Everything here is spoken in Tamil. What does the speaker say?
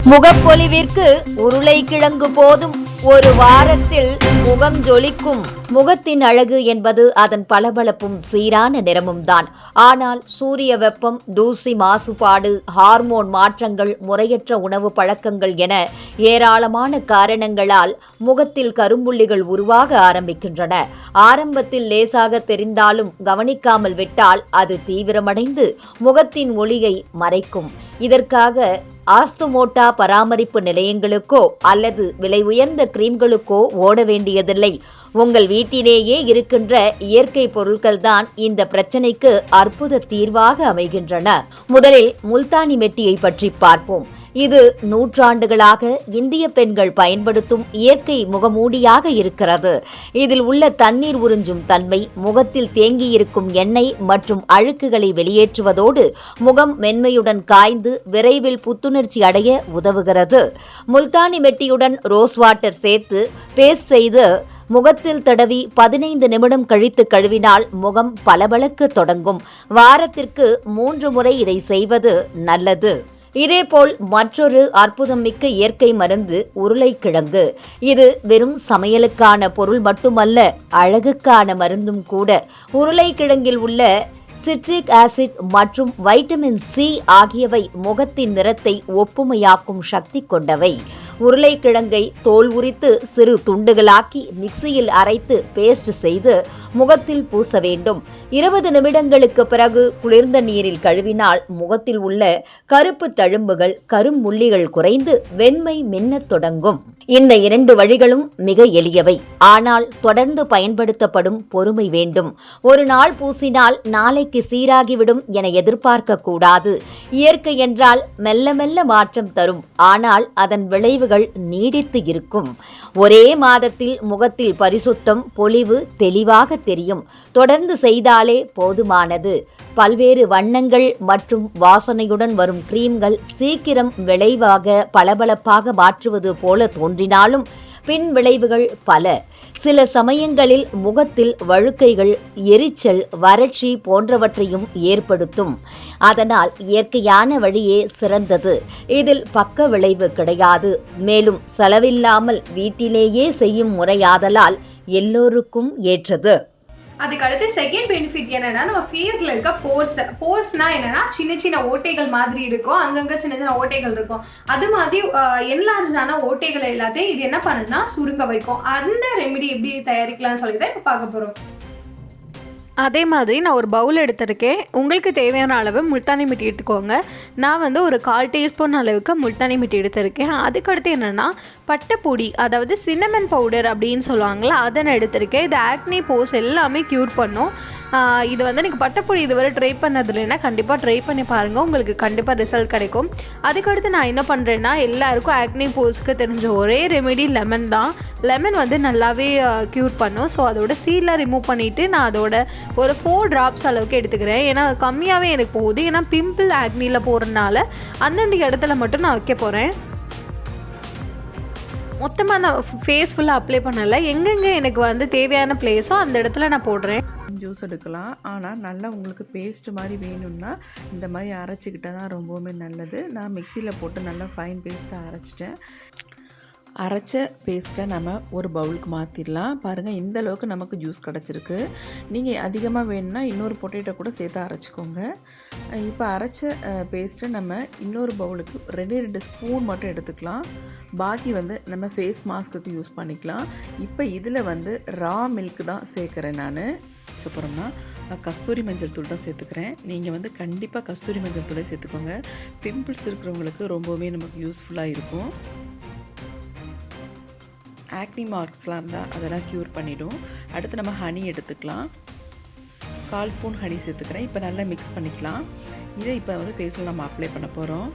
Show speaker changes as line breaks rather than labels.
முகப்பொலிவிற்கு உருளைக்கிழங்கு போதும், ஒரு வாரத்தில் முகம் ஜொலிக்கும். முகத்தின் அழகு என்பது அதன் பளபளப்பும் சீரான நிறமும் தான். ஆனால் சூரிய வெப்பம், தூசி மாசுபாடு, ஹார்மோன் மாற்றங்கள், முறையற்ற உணவு பழக்கங்கள் என ஏராளமான காரணங்களால் முகத்தில் கரும்புள்ளிகள் உருவாக ஆரம்பிக்கின்றன. ஆரம்பத்தில் லேசாக தெரிந்தாலும் கவனிக்காமல் விட்டால் அது தீவிரமடைந்து முகத்தின் ஒளியை மறைக்கும். இதற்காக ஆஸ்துமோட்டா பராமரிப்பு நிலையங்களுக்கோ அல்லது விலை உயர்ந்த கிரீம்களுக்கோ ஓட வேண்டியதில்லை. உங்கள் வீட்டிலேயே இருக்கின்ற இயற்கை பொருட்கள் தான் இந்த பிரச்சனைக்கு அற்புத தீர்வாக அமைகின்றன. முதலில் முல்தானி மெட்டியை பற்றி பார்ப்போம். இது நூற்றாண்டுகளாக இந்திய பெண்கள் பயன்படுத்தும் இயற்கை முகமூடியாக இருக்கிறது. இதில் உள்ள தண்ணீர் உறிஞ்சும் தன்மை முகத்தில் தேங்கியிருக்கும் எண்ணெய் மற்றும் அழுக்குகளை வெளியேற்றுவதோடு முகம் மென்மையுடன் காய்ந்து விரைவில் புத்துணர்ச்சி அடைய உதவுகிறது. முல்தானி மெட்டியுடன் ரோஸ் வாட்டர் சேர்த்து பேஸ்ட் செய்து முகத்தில் தடவி 15 நிமிடம் கழித்து கழுவினால் முகம் பளபளக்க தொடங்கும். வாரத்திற்கு 3 முறை இதை செய்வது நல்லது. இதேபோல் மற்றொரு அற்புதம் மிக்க இயற்கை மருந்து உருளைக்கிழங்கு. இது வெறும் சமையலுக்கான பொருள் மட்டுமல்ல, அழகுக்கான மருந்தும் கூட. உருளைக்கிழங்கில் உள்ள சிட்ரிக் ஆசிட் மற்றும் வைட்டமின் சி ஆகியவை முகத்தின் நிறத்தை ஒப்புமையாக்கும் சக்தி கொண்டவை. உருளைக்கிழங்கை தோல் உரித்து சிறு துண்டுகளாக்கி மிக்சியில் அரைத்து பேஸ்ட் செய்து முகத்தில் பூச வேண்டும். 20 நிமிடங்களுக்கு பிறகு குளிர்ந்த நீரில் கழுவினால் முகத்தில் உள்ள கருப்பு தழும்புகள், கரும்புள்ளிகள் குறைந்து வெண்மை மின்னத் தொடங்கும். இந்த 2 வழிகளும் மிக எளியவை. ஆனால் தொடர்ந்து பயன்படுத்தப்படும் பொறுமை வேண்டும். ஒரு நாள் பூசினால் நாளைக்கு சீராகிவிடும் என எதிர்பார்க்க கூடாது. இயற்கை என்றால் மெல்ல மெல்ல மாற்றம் தரும். ஆனால் அதன் விளைவுகள் நீடித்து இருக்கும். ஒரே மாதத்தில் முகத்தில் பரிசுத்தம், பொலிவு தெளிவாக தெரியும். தொடர்ந்து செய்தாலே போதுமானது. பல்வேறு வண்ணங்கள் மற்றும் வாசனையுடன் வரும் கிரீம்கள் சீக்கிரம் விளைவாக பளபளப்பாக மாற்றுவது போல தோன்றினாலும் பின் விளைவுகள் பல. சில சமயங்களில் முகத்தில் வழுக்கைகள், எரிச்சல், வறட்சி போன்றவற்றையும் ஏற்படுத்தும். அதனால் இயற்கையான வழியே சிறந்தது. இதில் பக்க விளைவு கிடையாது. மேலும் செலவில்லாமல் வீட்டிலேயே செய்யும் முறையாதலால் எல்லோருக்கும் ஏற்றது.
அதுக்கு அடுத்து செகண்ட் பெனிஃபிட் என்னன்னா, நம்ம ஃபேஸில் இருக்க போர்ஸ்னா என்னன்னா, சின்ன சின்ன ஓட்டைகள் மாதிரி இருக்கும், அங்கங்கே சின்ன சின்ன ஓட்டைகள் இருக்கும். அது மாதிரி என்லார்ஜான ஓட்டைகள் எல்லாத்தையும் இது என்ன பண்ணுன்னா சுருங்க வைக்கும். அந்த ரெமெடி எப்படி தயாரிக்கலாம்னு சொல்லி தான் இப்போ பார்க்க போகிறோம்.
அதே மாதிரி நான் ஒரு பவுல் எடுத்திருக்கேன். உங்களுக்கு தேவையான அளவு முல்தானி மிட்டி எடுத்துக்கோங்க. நான் வந்து ஒரு 1/4 டீஸ்பூன் அளவுக்கு முல்தானி மிட்டி எடுத்திருக்கேன். அதுக்கடுத்து என்னென்னா பட்டைப்பொடி, அதாவது சின்னமன் பவுடர் அப்படின்னு சொல்லுவாங்களா, அதை நான் எடுத்திருக்கேன். இது ஆக்னி போஸ் எல்லாமே க்யூர் பண்ணும். இது வந்து நீங்கள் பட்டைப்பொடி இதுவரை ட்ரை பண்ணது இல்லைன்னா கண்டிப்பாக ட்ரை பண்ணி பாருங்கள், உங்களுக்கு கண்டிப்பாக ரிசல்ட் கிடைக்கும். அதுக்கடுத்து நான் என்ன பண்ணுறேன்னா, எல்லாருக்கும் ஆக்னி போஸ்க்கு தெரிஞ்ச ஒரே ரெமெடி லெமன் தான். லெமன் வந்து நல்லாவே க்யூர் பண்ணும். ஸோ அதோட சீலாம் ரிமூவ் பண்ணிவிட்டு நான் அதோட ஒரு 4 ட்ராப்ஸ் அளவுக்கு எடுத்துக்கிறேன். ஏன்னா கம்மியாகவே எனக்கு போகுது. ஏன்னா பிம்பிள் ஆக்னியில் போகிறதுனால அந்தந்த இடத்துல மட்டும் நான் வைக்க போகிறேன். மொத்தமாக நான் ஃபேஸ் ஃபுல்லாக அப்ளை பண்ணலை. எங்கெங்கே எனக்கு வந்து தேவையான பிளேஸோ அந்த இடத்துல நான் போடுறேன்.
ஜூஸ் எடுக்கலாம். ஆனால் நல்லா உங்களுக்கு பேஸ்ட்டு மாதிரி வேணும்னா இந்த மாதிரி அரைச்சிக்கிட்டால் தான் ரொம்பவுமே நல்லது. நான் மிக்சியில் போட்டு நல்லா ஃபைன் பேஸ்ட்டாக அரைச்சிட்டேன். அரைச்ச பேஸ்ட்டை நம்ம ஒரு பவுலுக்கு மாற்றிடலாம். பாருங்கள், இந்த அளவுக்கு நமக்கு ஜூஸ் கிடச்சிருக்கு. நீங்கள் அதிகமாக வேணும்னா இன்னொரு பொட்டேட்டோ கூட சேர்த்து அரைச்சிக்கோங்க. இப்போ அரைச்ச பேஸ்ட்டை நம்ம இன்னொரு பவுலுக்கு 2 ஸ்பூன் மட்டும் எடுத்துக்கலாம். பாக்கி வந்து நம்ம ஃபேஸ் மாஸ்க்குக்கு யூஸ் பண்ணிக்கலாம். இப்போ இதில் வந்து ரா மில்க் தான் சேர்க்குறேன் நான். அதுக்கப்புறமா கஸ்தூரி மஞ்சள் தூள் தான் சேர்த்துக்கிறேன். நீங்கள் வந்து கண்டிப்பாக கஸ்தூரி மஞ்சள் தூளை சேர்த்துக்கோங்க. பிம்பிள்ஸ் இருக்கிறவங்களுக்கு ரொம்பவுமே நமக்கு யூஸ்ஃபுல்லாக இருக்கும். ஆக்னி மார்க்ஸ்லாம் இருந்தால் அதெல்லாம் க்யூர் பண்ணிவிடும். அடுத்து நம்ம ஹனி எடுத்துக்கலாம். 1/4 ஸ்பூன் ஹனி சேர்த்துக்கிறேன். இப்போ நல்லா மிக்ஸ் பண்ணிக்கலாம். இதை இப்போ வந்து ஃபேஸில் நம்ம அப்ளை பண்ண போகிறோம்.